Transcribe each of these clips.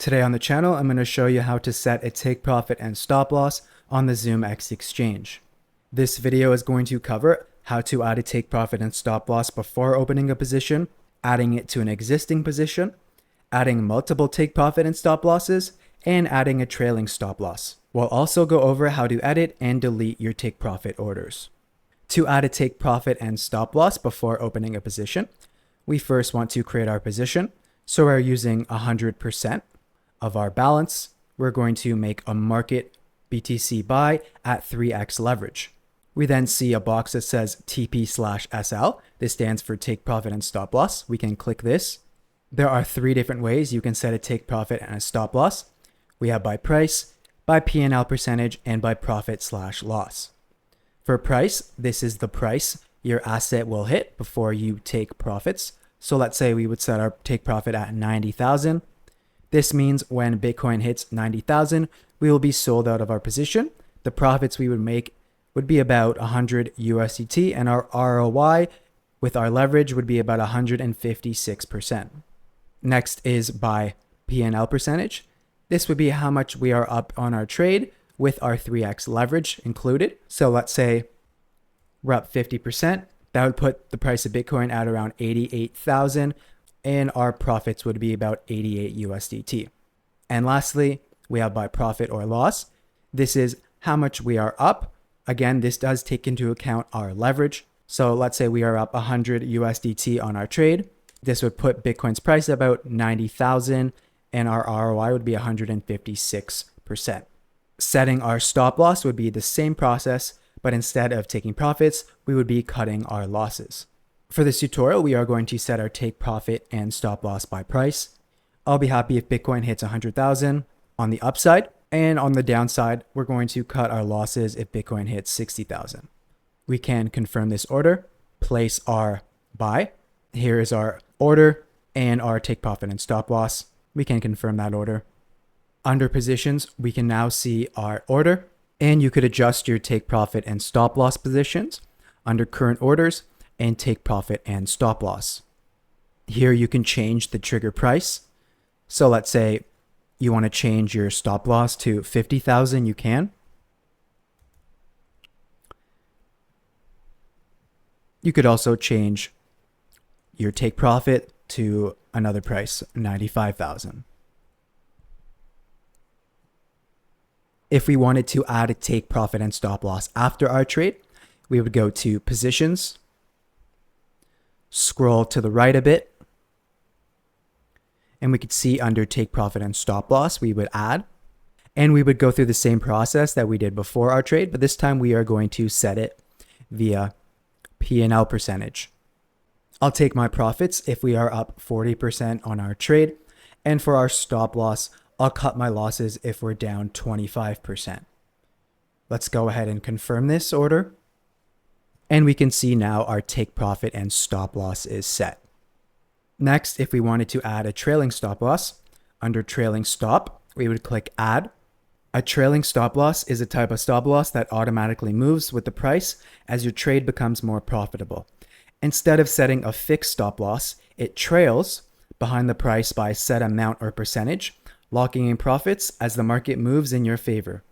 Today on the channel, I'm going to show you how to set a take profit and stop loss on the Zoomex exchange. This video is going to cover how to add a take profit and stop loss before opening a position, adding it to an existing position, adding multiple take profit and stop losses, and adding a trailing stop loss. We'll also go over how to edit and delete your take profit orders. To add a take profit and stop loss before opening a position, we first want to create our position. So we're using 100% of our balance. We're going to make a market BTC buy at 3x leverage. We then see a box that says TP/SL. This stands for take profit and stop loss. We can click this. There are three different ways you can set a take profit and a stop loss. We have by price, by P&L percentage, and by profit/loss. For price, this is the price your asset will hit before you take profits. So let's say we would set our take profit at 90,000. This means when Bitcoin hits 90,000, we will be sold out of our position. The profits we would make would be about 100 USDT, and our ROI with our leverage would be about 156%. Next is by P&L percentage. This would be how much we are up on our trade with our 3x leverage included. So let's say we're up 50%. That would put the price of Bitcoin at around 88,000, and our profits would be about 88 USDT. And lastly, we have by profit or loss. This is how much we are up. Again, this does take into account our leverage. So let's say we are up 100 USDT on our trade. This would put Bitcoin's price about 90,000, and our ROI would be 156%. Setting our stop loss would be the same process, but instead of taking profits, we would be cutting our losses. For this tutorial, we are going to set our take profit and stop loss by price. I'll be happy if Bitcoin hits 100,000 on the upside, and on the downside, we're going to cut our losses if Bitcoin hits 60,000. We can confirm this order, place our buy. Here is our order and our take profit and stop loss. We can confirm that order. Under positions, we can now see our order, and you could adjust your take profit and stop loss positions under current orders and take profit and stop loss. Here you can change the trigger price. So let's say you want to change your stop loss to 50,000, you can. You could also change your take profit to another price, 95,000. If we wanted to add a take profit and stop loss after our trade, we would go to positions, scroll to the right a bit, and we could see under take profit and stop loss, we would add, and we would go through the same process that we did before our trade, but this time we are going to set it via P&L percentage. I'll take my profits if we are up 40% on our trade, and for our stop loss, I'll cut my losses if we're down 25%. Let's go ahead and confirm this order. And we can see now our take profit and stop loss is set. Next, if we wanted to add a trailing stop loss, under trailing stop, we would click add. A trailing stop loss is a type of stop loss that automatically moves with the price as your trade becomes more profitable. Instead of setting a fixed stop loss, it trails behind the price by a set amount or percentage, locking in profits as the market moves in your favor.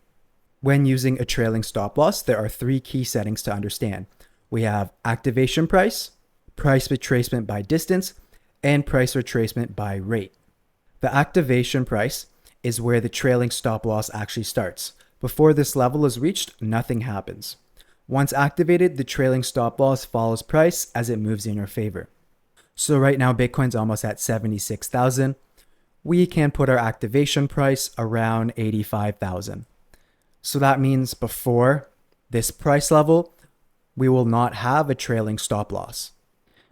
When using a trailing stop loss, there are three key settings to understand. We have activation price, price retracement by distance, and price retracement by rate. The activation price is where the trailing stop loss actually starts. Before this level is reached, nothing happens. Once activated, the trailing stop loss follows price as it moves in your favor. So right now, Bitcoin's almost at 76,000. We can put our activation price around 85,000. So that means before this price level, we will not have a trailing stop loss.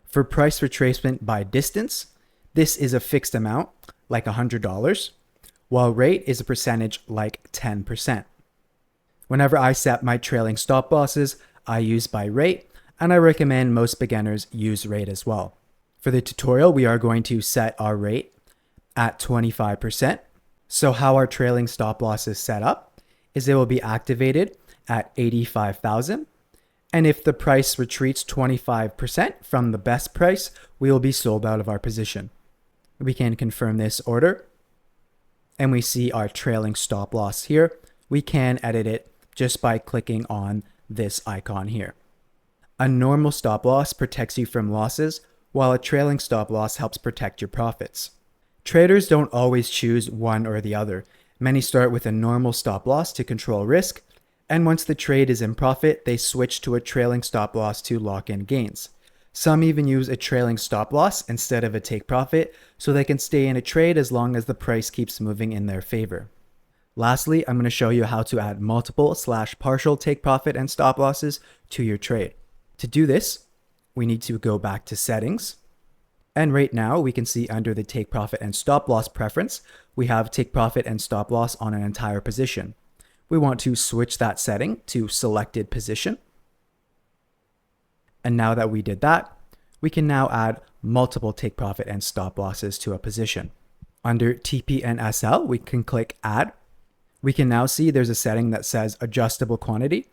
For price retracement by distance, this is a fixed amount, like $100, while rate is a percentage like 10%. Whenever I set my trailing stop losses, I use by rate, and I recommend most beginners use rate as well. For the tutorial, we are going to set our rate at 25%. So how our trailing stop loss is set up is it will be activated at 85,000. And if the price retreats 25% from the best price, we will be sold out of our position. We can confirm this order. and we see our trailing stop loss here, we can edit it just by clicking on this icon here. A normal stop loss protects you from losses, while a trailing stop loss helps protect your profits. Traders don't always choose one or the other. Many start with a normal stop loss to control risk, and once the trade is in profit, they switch to a trailing stop loss to lock in gains. Some even use a trailing stop loss instead of a take profit, so they can stay in a trade as long as the price keeps moving in their favor. Lastly, I'm going to show you how to add multiple/partial take profit and stop losses to your trade. To do this, we need to go back to settings. And right now we can see under the take profit and stop loss preference, we have take profit and stop loss on an entire position. We want to switch that setting to selected position. And now that we did that, we can now add multiple take profit and stop losses to a position. Under TP and SL, we can click add. We can now see there's a setting that says adjustable quantity.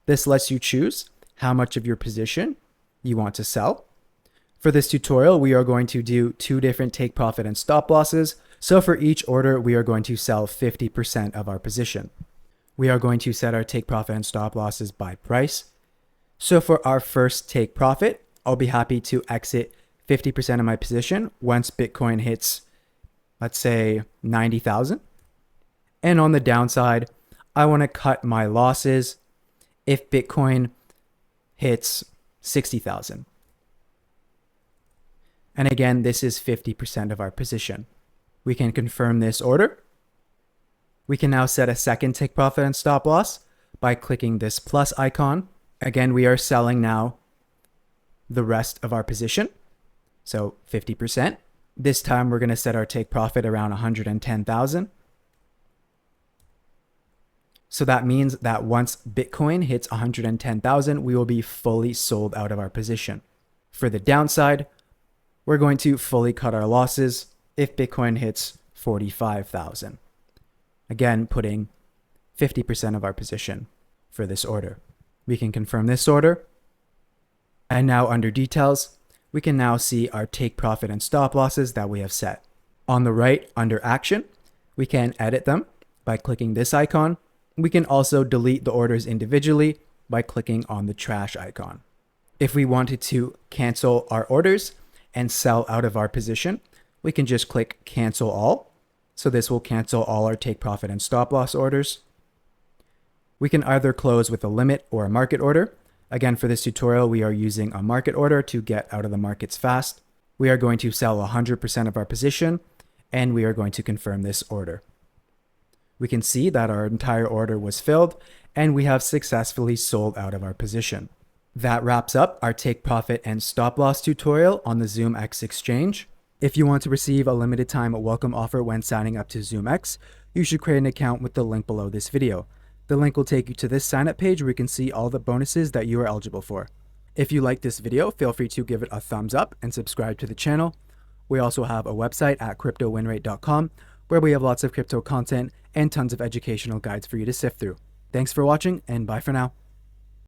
This lets you choose how much of your position you want to sell. For this tutorial, we are going to do 2 different take profit and stop losses. So for each order, we are going to sell 50% of our position. We are going to set our take profit and stop losses by price. So for our first take profit, I'll be happy to exit 50% of my position once Bitcoin hits, let's say, 90,000. And on the downside, I want to cut my losses if Bitcoin hits 60,000. And again, this is 50% of our position. We can confirm this order. We can now set a second take profit and stop loss by clicking this plus icon. Again, we are selling now the rest of our position, so 50%. This time we're going to set our take profit around 110,000. So that means that once Bitcoin hits 110,000, we will be fully sold out of our position. For the downside, we're going to fully cut our losses if Bitcoin hits 45,000. Again, putting 50% of our position for this order. We can confirm this order. And now under details, we can now see our take profit and stop losses that we have set. On the right, under action, we can edit them by clicking this icon. We can also delete the orders individually by clicking on the trash icon. If we wanted to cancel our orders and sell out of our position, we can just click cancel all. So this will cancel all our take profit and stop loss orders. We can either close with a limit or a market order. Again, for this tutorial, we are using a market order to get out of the markets fast. We are going to sell 100% of our position, and we are going to confirm this order. We can see that our entire order was filled, and we have successfully sold out of our position. That wraps up our take profit and stop loss tutorial on the Zoomex exchange. If you want to receive a limited time welcome offer when signing up to Zoomex, you should create an account with the link below this video. The link will take you to this sign up page where you can see all the bonuses that you are eligible for. If you like this video, feel free to give it a thumbs up and subscribe to the channel. We also have a website at CryptoWinRate.com where we have lots of crypto content and tons of educational guides for you to sift through. Thanks for watching, and bye for now.